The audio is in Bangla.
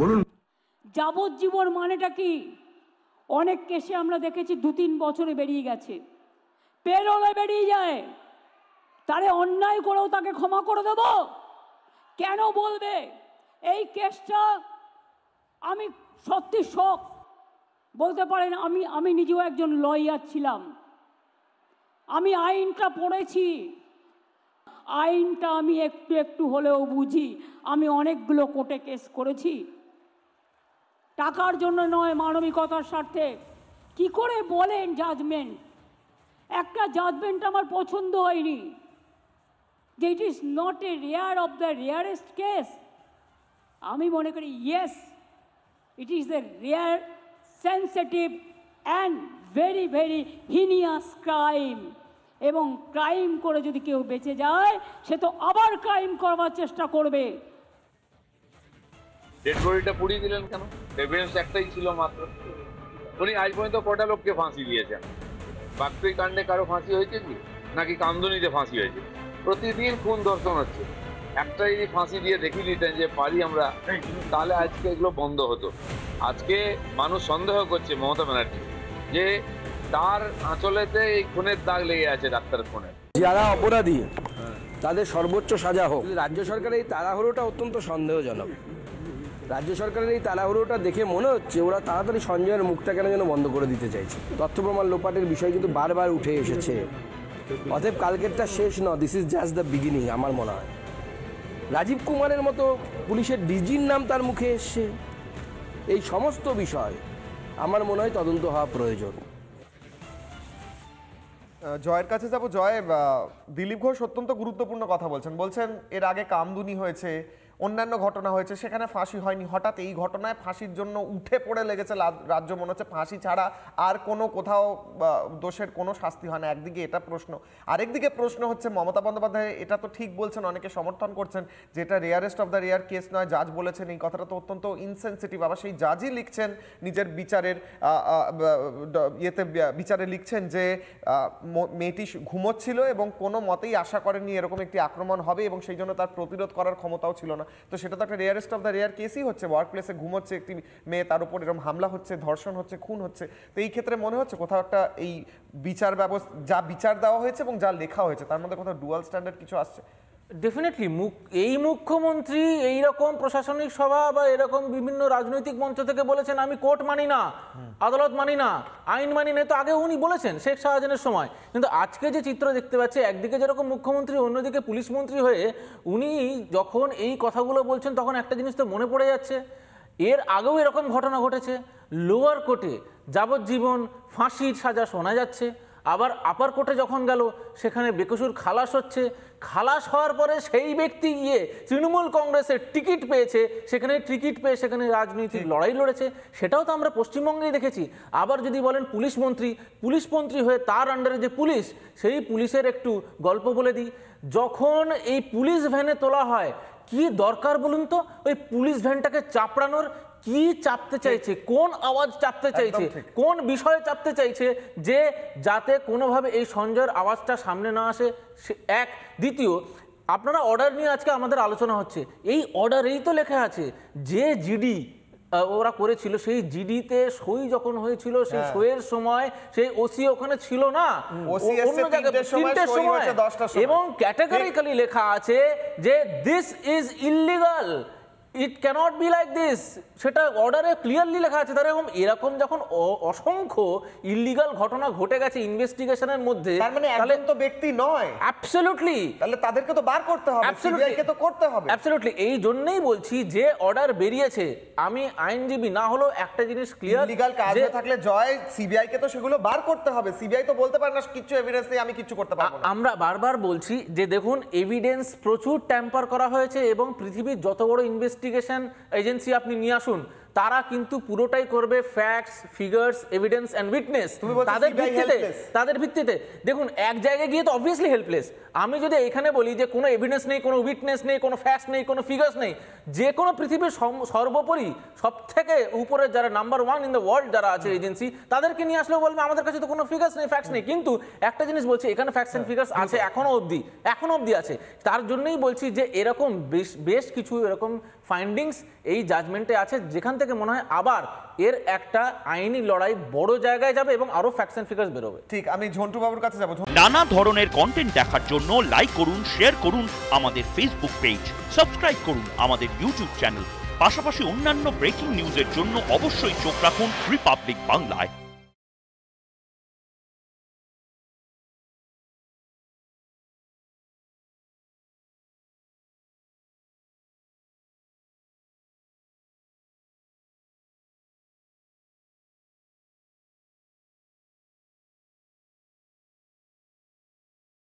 বলুন। যাবজ্জীবন মানেটা কি? অনেক কেসে আমরা দেখেছি 2-3 বছরে বেরিয়ে গেছে, পেরোলে বেরিয়ে যায়। তারে অন্যায় করেও তাকে ক্ষমা করে দেব? কেন বলবে? এই কেসটা আমি সত্যি শক, বলতে পারেন আমি নিজেও একজন লয়ার ছিলাম, আমি আইনটা পড়েছি, আইনটা আমি একটু একটু হলেও বুঝি। আমি অনেকগুলো কোর্টে কেস করেছি, টাকার জন্য নয়, মানবিকতার স্বার্থে। কি করে বলেন জাজমেন্ট? একটা জাজমেন্ট আমার পছন্দ হয়নি, যে it is not a rare of the rarest case. আমি মনে করি yes, it is a rare, sensitive and very very heinous crime. এবং ক্রাইম করে যদি কেউ বেঁচে যায়, সে তো আবার ক্রাইম করবার চেষ্টা করবে। ডেড বডিটা পুড়িয়ে দিলেন কেন? এভিডেন্স একটাই ছিল মাত্র। উনি আজ পর্যন্ত কটা লোককে ফাঁসি দিয়েছেন? বাগপি কাণ্ডে কারো ফাঁসি হয়েছে কি? নাকি কামদুনিতে ফাঁসি হয়েছে? প্রতিদিন খুন ধর্ষণ হচ্ছে। একটা যদি ফাঁসি দিয়ে দেখিয়ে দিতেন যে পারি আমরা, তাহলে আজকে এগুলো বন্ধ হতো। আজকে মানুষ সন্দেহ করছে মমতা ব্যানার্জি যে তার আঁচলেতে এই খুনের দাগ লেগে আছে, ডাক্তারের খুনের। যারা অপরাধী তাদের সর্বোচ্চ সাজা হোক। রাজ্য সরকারের এই তাড়াহুড়োটা অত্যন্ত সন্দেহজনক। রাজ্য সরকারের এই তাড়াহুড়োটা দেখে মনে হচ্ছে ওরা তাড়াতাড়ি সঞ্জয়ের মুখটা কেন যেন বন্ধ করে দিতে চাইছে। তথ্য প্রমাণ লোপাটের বিষয় কিন্তু বারবার উঠে এসেছে। অতএব কালকেরটা শেষ নয়, this is just the beginning. আমার মনে হয় রাজীব কুমারের মতো পুলিশের ডিজির নাম তার মুখে এসছে। এই সমস্ত বিষয় আমার মনে হয় তদন্ত হওয়া প্রয়োজন। জয়ের কাছে যাব। জয়, দিলীপ ঘোষ অত্যন্ত গুরুত্বপূর্ণ কথা বলছেন এর আগে কামদুনি হয়েছে, অন্যান্য ঘটনা হয়েছে, সেখানে ফাঁসি হয়নি। হঠাৎ এই ঘটনায় ফাঁসির জন্য উঠে পড়ে লেগেছে রাজ্য। মনে হচ্ছে ফাঁসি ছাড়া আর কোনো কোথাও দোষের কোনো শাস্তি হয় না। একদিকে এটা প্রশ্ন, আরেকদিকে প্রশ্ন হচ্ছে মমতা বন্দ্যোপাধ্যায় এটা তো ঠিক বলছেন, অনেকে সমর্থন করছেন যে এটা rarest of the rare case নয়। জাজ বলেছেন এই কথাটা তো অত্যন্ত ইনসেনসিটিভ। আবার সেই জাজই লিখছেন নিজের বিচারের বিচারে লিখছেন যে মেয়েটি ঘুমোচ্ছিল এবং কোনো মতেই আশা করেননি এরকম একটি আক্রমণ হবে এবং সেই জন্য তার প্রতিরোধ করার ক্ষমতাও ছিল না। তো সেটা তো একটা রেয়ারেস্ট অফ দ্য রেয়ার কেসই হচ্ছে। ওয়ার্ক প্লেসে ঘুমোচ্ছে একটি মেয়ে, তার উপর এরকম হামলা হচ্ছে, ধর্ষণ হচ্ছে, খুন হচ্ছে। তো এই ক্ষেত্রে মনে হচ্ছে কোথাও একটা এই বিচার ব্যবস্থা, যা বিচার দেওয়া হয়েছে এবং যা লেখা হয়েছে তার মধ্যে কোথাও ডুয়াল স্ট্যান্ডার্ড কিছু আসছে। ডেফিনেটলি এই মুখ্যমন্ত্রী এইরকম প্রশাসনিক সভা বা এরকম বিভিন্ন রাজনৈতিক মঞ্চ থেকে বলেছেন আমি কোর্ট মানি না, আদালত মানি না, আইন মানি না। তো আগে উনি বলেছেন শেখ শাহজাহানের সময়। কিন্তু আজকে যে চিত্র দেখতে পাচ্ছি, একদিকে যেরকম মুখ্যমন্ত্রী, অন্যদিকে পুলিশ মন্ত্রী হয়ে উনি যখন এই কথাগুলো বলছেন, তখন একটা জিনিস তো মনে পড়ে যাচ্ছে, এর আগেও এরকম ঘটনা ঘটেছে। লোয়ার কোর্টে যাবজ্জীবন ফাঁসির সাজা শোনা যাচ্ছে, আবার আপার কোর্টে যখন গেল সেখানে বেকসুর খালাস হচ্ছে। খালাস হওয়ার পরে সেই ব্যক্তি গিয়ে তৃণমূল কংগ্রেসের টিকিট পেয়েছে, সেখানে টিকিট পেয়ে সেখানে রাজনৈতিক লড়াই লড়েছে। সেটাও তো আমরা পশ্চিমবঙ্গেই দেখেছি। আবার যদি বলেন পুলিশ মন্ত্রী হয়ে তার আন্ডারে যে পুলিশ, সেই পুলিশের একটু গল্প বলে দিই। যখন এই পুলিশ ভ্যানে তোলা হয়, কি দরকার বলুন তো ওই পুলিশ ভ্যানটাকে চাপড়ানোর? কি চাপতে চাইছে, কোন আওয়াজ চাপতে চাইছে, কোন বিষয়ে চাপতে চাইছে, যে যাতে কোনোভাবে এই সঞ্জয়ের আওয়াজটা সামনে না আসে? এক। দ্বিতীয়, আপনারা অর্ডার নিয়ে আজকে আমাদের আলোচনা হচ্ছে, এই অর্ডারেই তো লেখা আছে যে জিডি ওরা করেছিল, সেই জিডিতে সই যখন হয়েছিল, সেই সইয়ের সময় সেই ওসি ওখানে ছিল না, অন্য জায়গায় 3টের সময়, এবং ক্যাটাগরিক্যালি লেখা আছে যে this is illegal, it cannot be like this. সেটা অর্ডারে ক্লিয়ারলি লেখা আছে। তার এরকম যখন অসংখ্য ইললিগাল ঘটনা ঘটে গেছে ইনভেস্টিগেশনের মধ্যে, তার মানে একজন তো ব্যক্তি নয়। অ্যাবসলিউটলি, তাহলে তাদেরকে তো বার করতে হবে, সিবিআইকে তো করতে হবে। অ্যাবসলিউটলি, এই জন্যই বলছি যে অর্ডার বেরিয়েছে। আমি আইনজীবী না হলেও একটা জিনিস ক্লিয়ার, ইললিগাল কাজ থাকলে জয় সিবিআইকে তো সেগুলো বার করতে হবে। সিবিআই তো বলতে পারে না কিছু এভিডেন্স নেই, আমি কিছু করতে পারবো না। আমরা বারবার বলছি যে দেখুন, এভিডেন্স প্রচুর ট্যাম্পার করা হয়েছে, এবং পৃথিবীর যত বড় ইনভেস্টিগেশন এজেন্সি আপনি নিয়ে আসুন, তারা কিন্তু পুরোটাই করবে facts, figures, evidence and witness. তাদের ভিত্তিতে দেখুন, এক জায়গায় গিয়ে তো অবভিয়াসলি হেল্পলেস। আমি যদি এখানে বলি যে কোনো এভিডেন্স নেই, কোনো উইটনেস নেই, কোনো ফ্যাক্টস নেই, কোনো ফিগার্স নেই, যে কোনো পৃথিবীর সর্বোপরি সব থেকে উপরে যারা নাম্বার 1 ইন দ্য ওয়ার্ল্ড যারা আছে এজেন্সি, তাদেরকে নিয়ে আসলেও বলবে আমাদের কাছে তো কোনো ফিগার্স নেই, ফ্যাক্টস নেই। কিন্তু একটা জিনিস বলছি, এখানে ফ্যাক্টস এন্ড ফিগার্স আছে, এখনো অবধি আছে। তার জন্যই বলছি যে এরকম বেশ কিছু এরকম ফাইন্ডিংস এই জাজমেন্টে আছে, যেখান থেকে মনে হয় আবার এর একটা আইনি লড়াই বড় জায়গায় যাবে এবং আরো ফ্যাক্টস এন্ড ফিগার্স বেরোবে। ঠিক, আমি ঝন্টু বাবুর কাছে যাবো। নানা ধরনের কন্টেন্ট দেখার জন্য লাইক করুন, শেয়ার করুন আমাদের ফেসবুক পেজ, সাবস্ক্রাইব করুন আমাদের ইউটিউব চ্যানেল। পাশাপাশি অন্যান্য ব্রেকিং নিউজের জন্য অবশ্যই চোখ রাখুন রিপাবলিক বাংলায়।